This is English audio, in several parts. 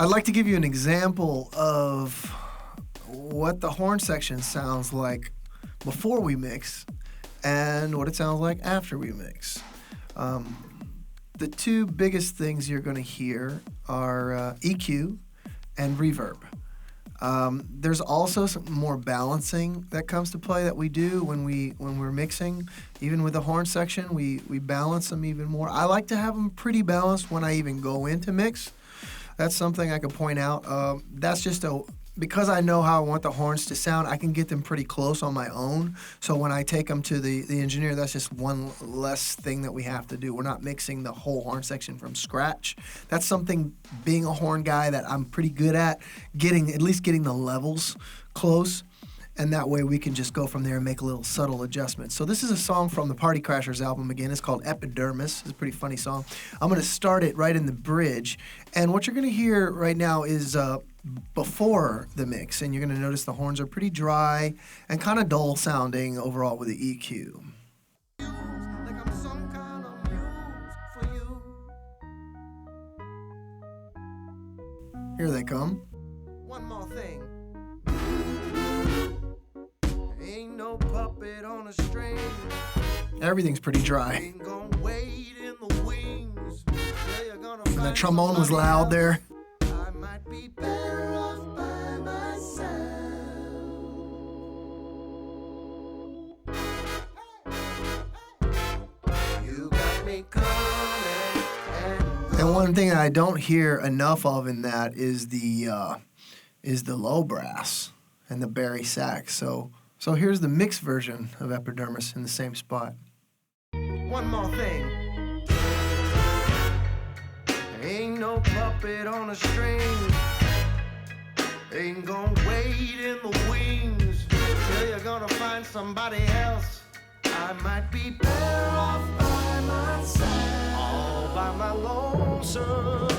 I'd like to give you an example of what the horn section sounds like before we mix and what it sounds like after we mix. The two biggest things you're going to hear are EQ and reverb. There's also some more balancing that comes to play that we do when we're mixing. Even with the horn section, we balance them even more. I like to have them pretty balanced when I even go into mix. That's something I could point out. That's just because I know how I want the horns to sound, I can get them pretty close on my own. So when I take them to the engineer, that's just one less thing that we have to do. We're not mixing the whole horn section from scratch. That's something, being a horn guy, that I'm pretty good at, at least getting the levels close. And that way we can just go from there and make a little subtle adjustment. So this is a song from the Party Crashers album again. It's called Epidermis. It's a pretty funny song. I'm going to start it right in the bridge. And what you're going to hear right now is before the mix. And you're going to notice the horns are pretty dry and kind of dull sounding overall with the EQ. Here they come. One more thing. Ain't no puppet on a string. Everything's pretty dry. And that trombone was loud there. I might be better off by myself. You got me coming. And one thing I don't hear enough of in that is the low brass and the bari sax. So here's the mixed version of Epidermis in the same spot. One more thing. Ain't no puppet on a string. Ain't gonna wait in the wings till you're gonna find somebody else. I might be better off by myself, all by my lonesome.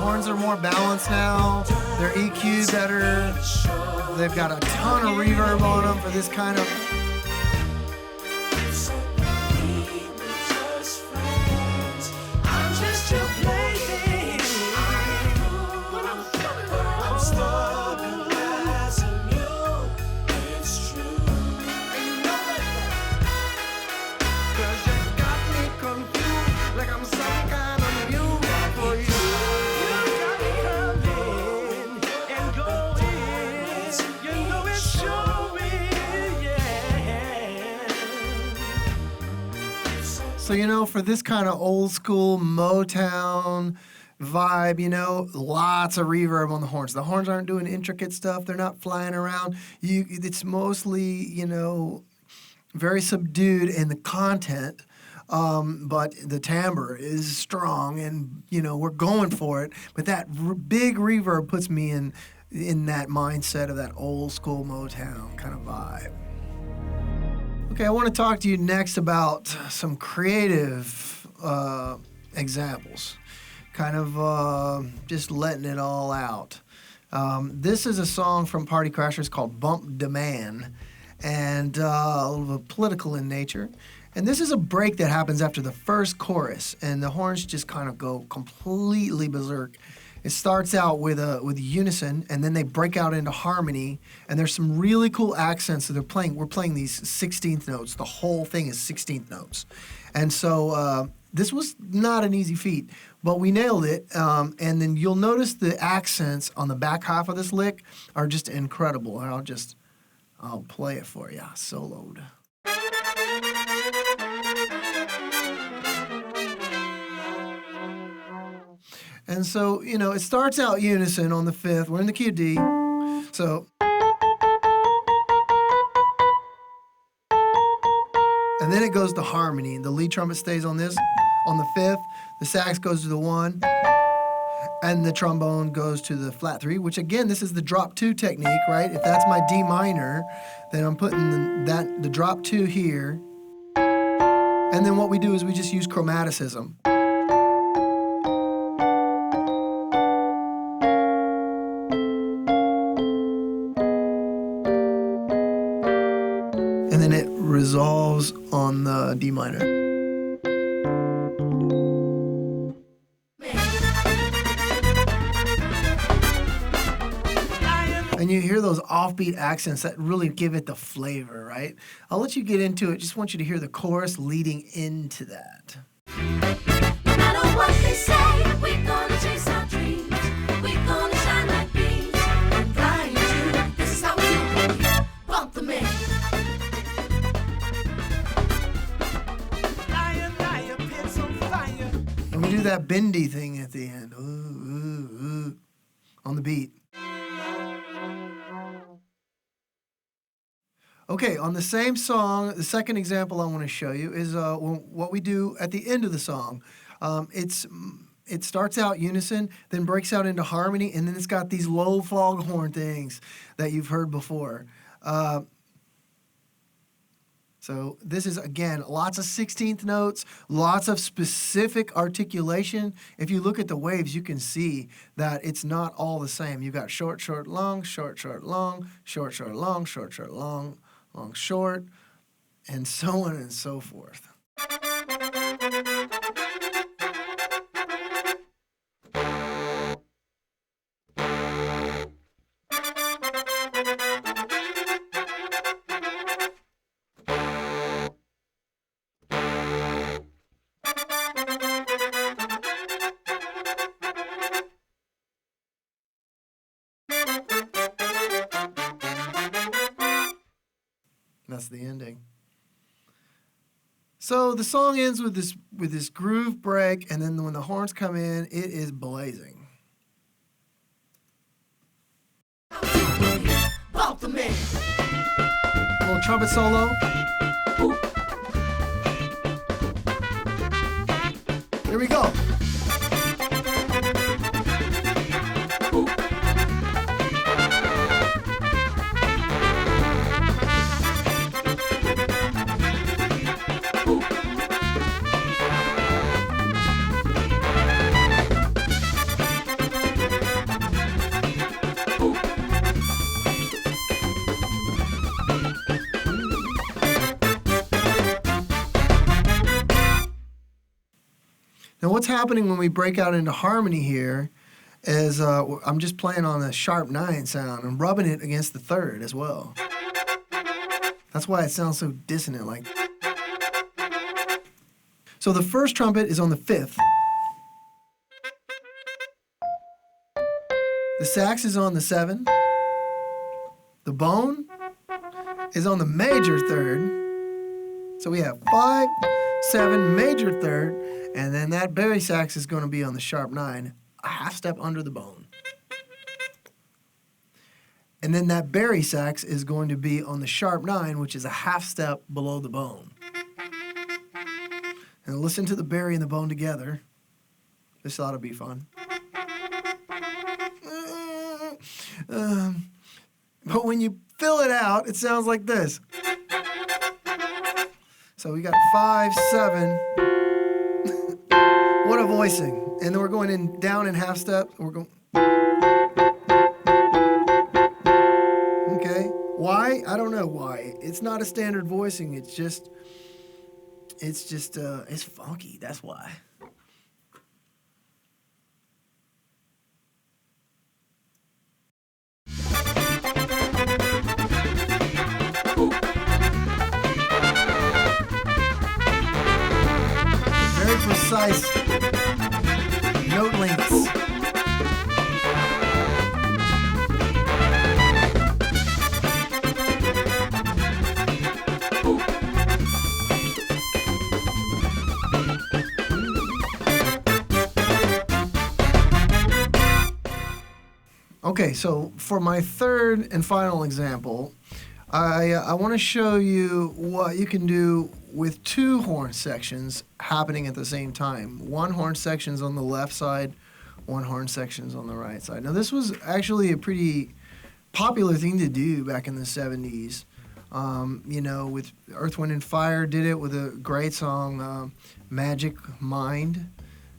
Horns are more balanced now. They're EQ'd better. They've got a ton of reverb on them for this kind of. So, for this kind of old school Motown vibe, lots of reverb on the horns. The horns aren't doing intricate stuff. They're not flying around. It's mostly, very subdued in the content, but the timbre is strong and, we're going for it. But that big reverb puts me in that mindset of that old school Motown kind of vibe. Okay, I want to talk to you next about some creative examples, kind of just letting it all out. This is a song from Party Crashers called Bump Demand, and a little political in nature. And this is a break that happens after the first chorus, and the horns just kind of go completely berserk. It starts out with unison, and then they break out into harmony, and there's some really cool accents that they're playing. We're playing these 16th notes. The whole thing is 16th notes. And so this was not an easy feat, but we nailed it. And then you'll notice the accents on the back half of this lick are just incredible. And I'll play it for you, soloed. And so, it starts out unison on the 5th. We're in the key of D. So. And then it goes to harmony. The lead trumpet stays on this, on the 5th. The sax goes to the 1. And the trombone goes to the flat 3, which again, this is the drop 2 technique, right? If that's my D minor, then I'm putting the drop 2 here. And then what we do is we just use chromaticism. resolves goes on the D minor. And you hear those offbeat accents that really give it the flavor, right? I'll let you get into it. Just want you to hear the chorus leading into that. No matter what they say, we're gonna chase our dreams. We're gonna shine like beams and blind you. This is how we do it. Bump the man. Lion, lion, pits on fire. And we do that bendy thing at the end. Ooh, ooh, ooh, on the beat. Okay, on the same song, the second example I want to show you is what we do at the end of the song. It starts out unison, then breaks out into harmony, and then it's got these low foghorn things that you've heard before. So this is, again, lots of 16th notes, lots of specific articulation. If you look at the waves, you can see that it's not all the same. You've got short, short, long, short, short, long, short, short, long, short, short, long, long, short, and so on and so forth. That's the ending. So the song ends with this groove break, and then when the horns come in, it is blazing. Bump the man. A little trumpet solo. Here we go. Now, what's happening when we break out into harmony here is I'm just playing on the sharp 9 sound and rubbing it against the third as well. That's why it sounds so dissonant. Like. So the first trumpet is on the 5th. The sax is on the 7. The bone is on the major 3rd. So we have 5, 7, major 3rd. And then that bari sax is going to be on the sharp 9, a half step under the bone. And then that bari sax is going to be on the sharp 9, which is a half step below the bone. And listen to the bari and the bone together. This ought to be fun. But when you fill it out, it sounds like this. So we got 5, 7. What a voicing. And then we're going in down in half step. We're going. Okay. Why? I don't know why. It's not a standard voicing. It's funky. That's why. Very precise note lengths. Okay, so for my third and final example, I want to show you what you can do with 2 horn sections happening at the same time. 1 horn section's on the left side, 1 horn section's on the right side. Now, this was actually a pretty popular thing to do back in the 70s. With Earth, Wind & Fire did it with a great song, Magic Mind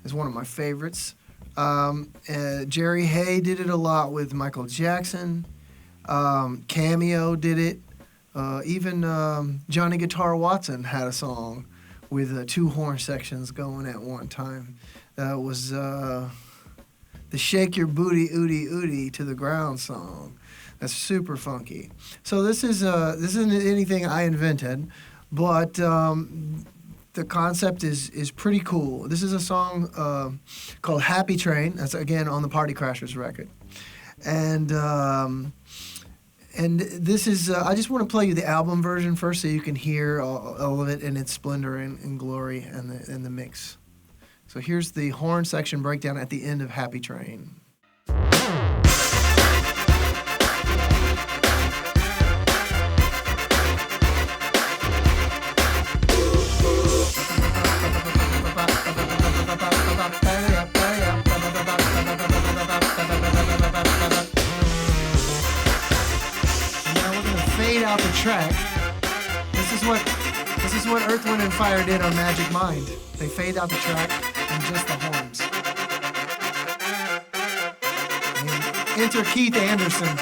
is one of my favorites. Jerry Hay did it a lot with Michael Jackson. Cameo did it Even Johnny Guitar Watson had a song with two horn sections going at one time. That was the Shake Your Booty Ooty Ooty to the Ground song. That's super funky. So this isn't anything I invented, but the concept is pretty cool. This is a song called Happy Train. That's again on the Party Crashers record. And this is, I just want to play you the album version first so you can hear all of it in its splendor and glory and the mix. So here's the horn section breakdown at the end of Happy Train. Out the track. This is what Earth, Wind and Fire did on Magic Mind. They fade out the track and just the horns. And enter Keith Anderson.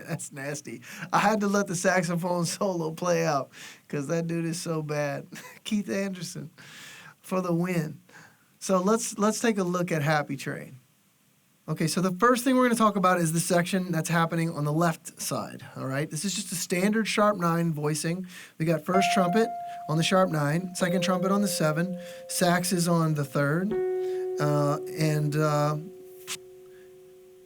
That's nasty. I had to let the saxophone solo play out because that dude is so bad. Keith Anderson for the win. So let's take a look at Happy Train. Okay, so the first thing we're going to talk about is the section that's happening on the left side, all right? This is just a standard sharp 9 voicing. We got first trumpet on the sharp 9, second trumpet on the 7, sax is on the 3rd, and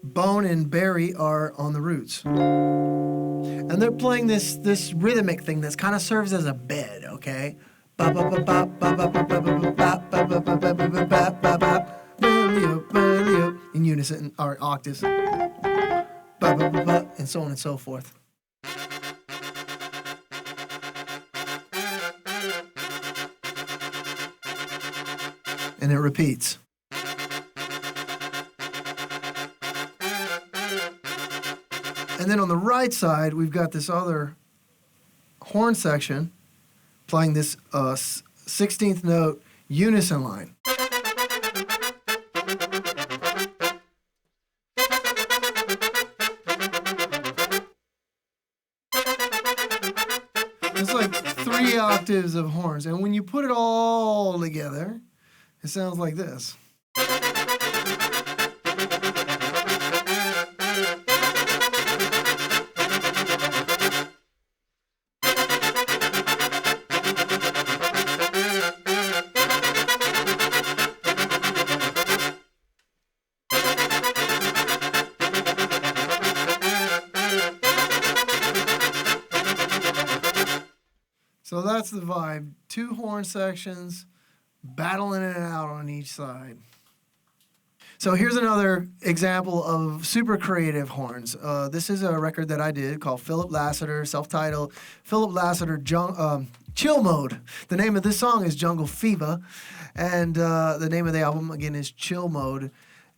Bone and Barry are on the roots. And they're playing this rhythmic thing that kind of serves as a bed, okay? In unison, or octaves. And so on and so forth. And it repeats. And then on the right side, we've got this other horn section playing this 16th note unison line. It's like 3 octaves of horns. And when you put it all together, it sounds like this. So that's the vibe. 2 horn sections, battling it out on each side. So here's another example of super creative horns. This is a record that I did called Philip Lassiter, self-titled Philip Lassiter Chill Mode. The name of this song is Jungle Fever, and the name of the album, again, is Chill Mode.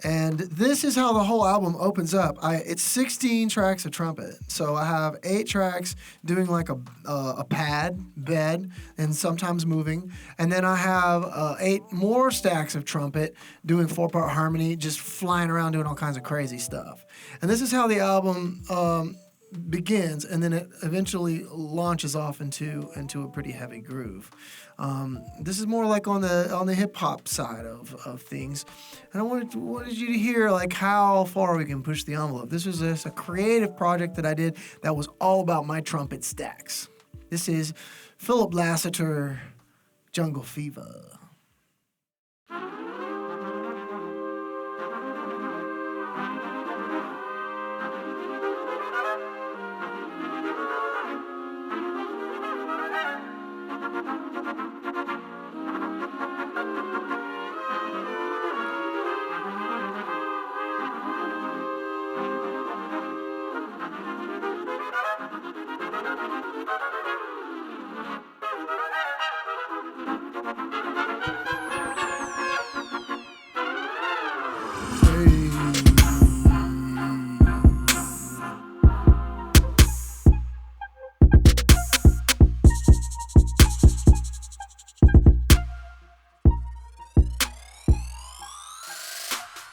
And this is how the whole album opens up. It's 16 tracks of trumpet. So I have 8 tracks doing like a pad, bed, and sometimes moving. And then I have 8 more stacks of trumpet doing 4-part harmony, just flying around doing all kinds of crazy stuff. And this is how the album begins, and then it eventually launches off into a pretty heavy groove. This is more like on the hip hop side of things, and I wanted you to hear like how far we can push the envelope. This was just a creative project that I did that was all about my trumpet stacks. This is Philip Lassiter, Jungle Fever.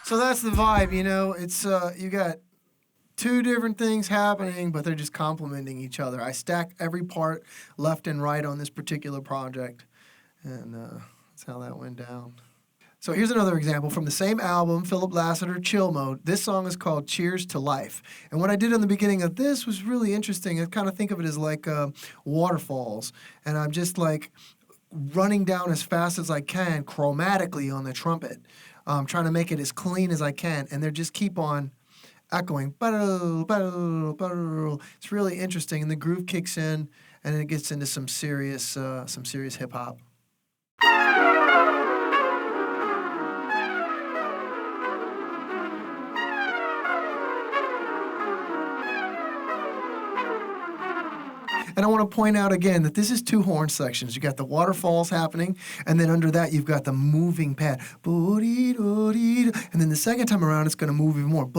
So that's the vibe, you know. It's you got two different things happening, but they're just complementing each other. I stack every part left and right on this particular project, and that's how that went down. So here's another example from the same album, Philip Lassiter, Chill Mode. This song is called Cheers to Life. And what I did in the beginning of this was really interesting. I kind of think of it as like waterfalls. And I'm just like running down as fast as I can chromatically on the trumpet, trying to make it as clean as I can. And they just keep on echoing. It's really interesting. And the groove kicks in, and it gets into some serious hip hop. And I want to point out again that this is two horn sections. You got the waterfalls happening, and then under that you've got the moving pad. And then the second time around it's going to move even more. It's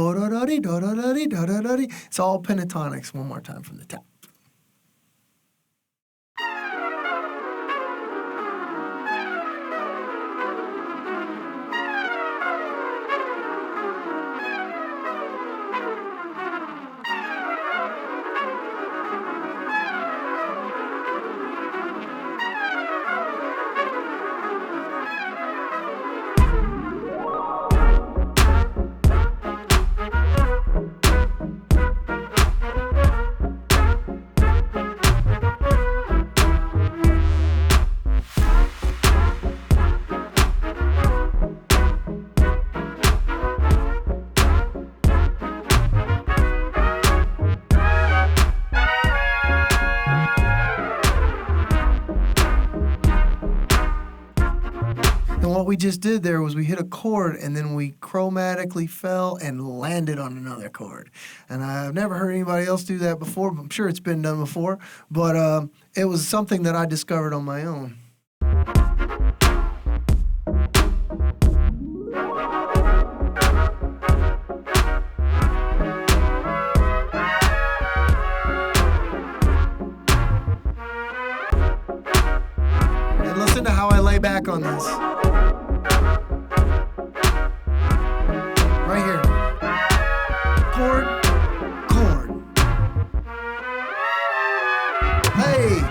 all pentatonics. One more time from the top. And what we just did there was we hit a chord and then we chromatically fell and landed on another chord. And I've never heard anybody else do that before. I'm sure it's been done before, but it was something that I discovered on my own. And listen to how I lay back on this. Right here. Chord, chord. Hey!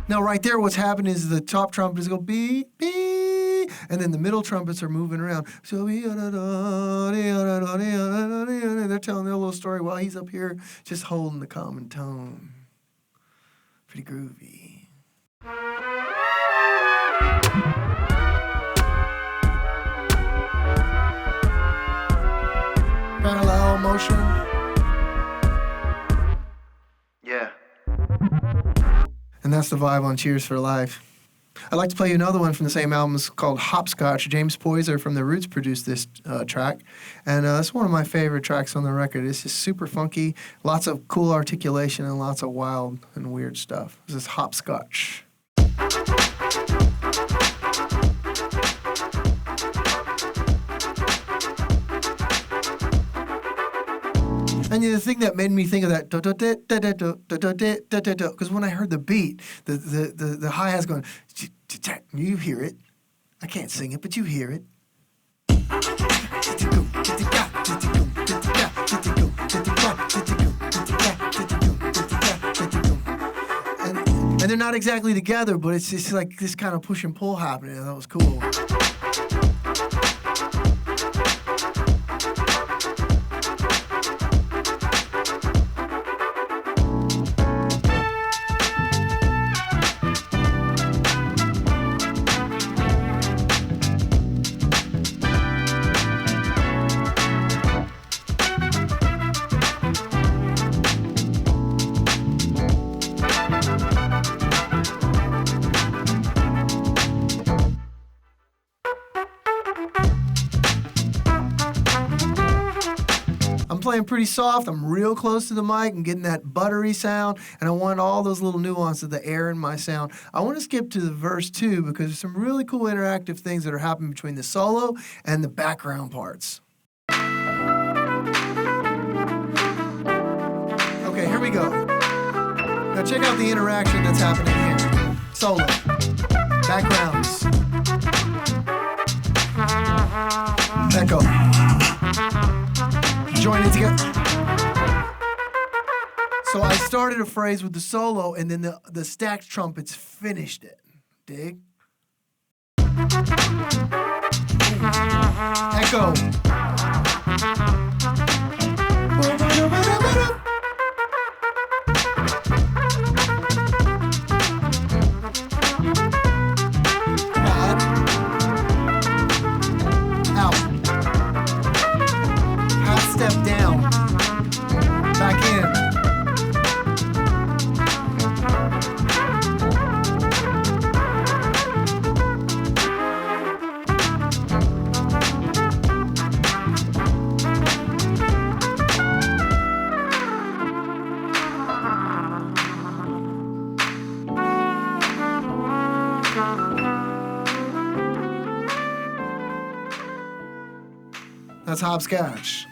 Now right there what's happened is the top trumpets go beep, beep, and then the middle trumpets are moving around. So they're telling their little story while he's up here just holding the common tone. Pretty groovy. Parallel motion. Yeah. And that's the vibe on Cheers for Life. I'd like to play you another one from the same album. It's called Hopscotch. James Poyser from The Roots produced this track. And it's one of my favorite tracks on the record. It's just super funky, lots of cool articulation, and lots of wild and weird stuff. This is Hopscotch. And the thing that made me think of that, because when I heard the beat, the hi-hat's going, you hear it. I can't sing it, but you hear it. And they're not exactly together, but it's just like this kind of push and pull happening. That was cool. Playing pretty soft. I'm real close to the mic and getting that buttery sound, and I want all those little nuances of the air in my sound. I want to skip to the verse 2 because there's some really cool interactive things that are happening between the solo and the background parts. Okay, here we go. Now check out the interaction that's happening here. Solo, backgrounds, echo, joining together. So I started a phrase with the solo, and then the stacked trumpets finished it. Dig? Echo. Add. Out. Half step down. Back in. That's hopscotch.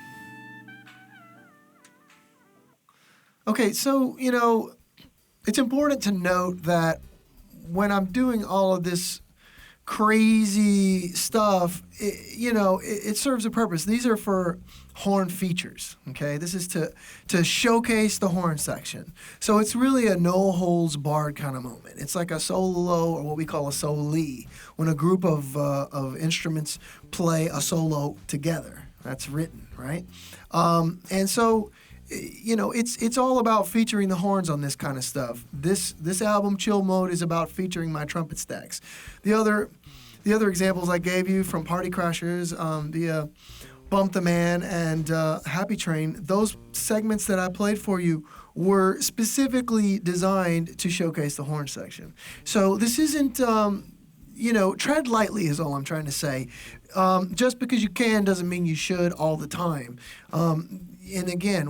Okay, so, it's important to note that when I'm doing all of this crazy stuff, it serves a purpose. These are for horn features, okay? This is to showcase the horn section. So it's really a no-holds-barred kind of moment. It's like a solo, or what we call a soli, when a group of instruments play a solo together. That's written, right? And so, it's all about featuring the horns on this kind of stuff. This album, Chill Mode, is about featuring my trumpet stacks. The other examples I gave you from Party Crashers, the Bump the Man and Happy Train, those segments that I played for you were specifically designed to showcase the horn section. So this isn't, tread lightly is all I'm trying to say. Just because you can doesn't mean you should all the time. And again,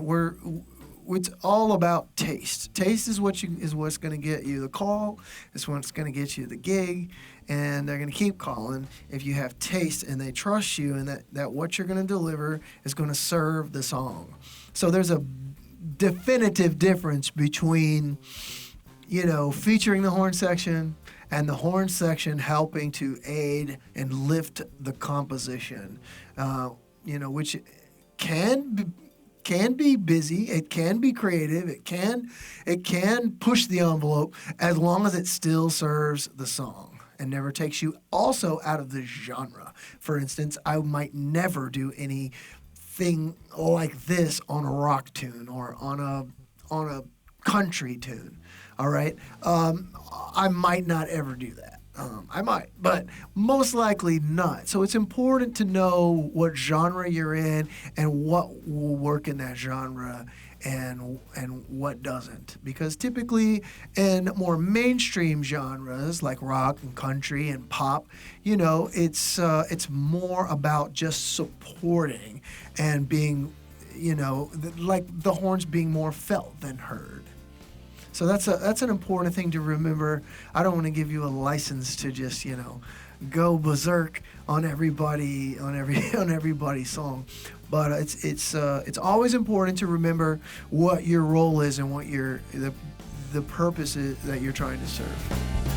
it's all about taste. Taste is what's going to get you the call. It's what's going to get you the gig, and they're going to keep calling if you have taste and they trust you, and that what you're going to deliver is going to serve the song. So there's a definitive difference between, featuring the horn section and the horn section helping to aid and lift the composition, which can be busy, it can be creative, it can push the envelope as long as it still serves the song and never takes you also out of the genre. For instance, I might never do anything like this on a rock tune or on a country tune. All right, I might not ever do that. I might, but most likely not. So it's important to know what genre you're in and what will work in that genre and what doesn't. Because typically in more mainstream genres like rock and country and pop, it's more about just supporting and being, like the horns being more felt than heard. So that's an important thing to remember. I don't want to give you a license to just go berserk on everybody on everybody's song, but it's always important to remember what your role is and what the purpose is that you're trying to serve.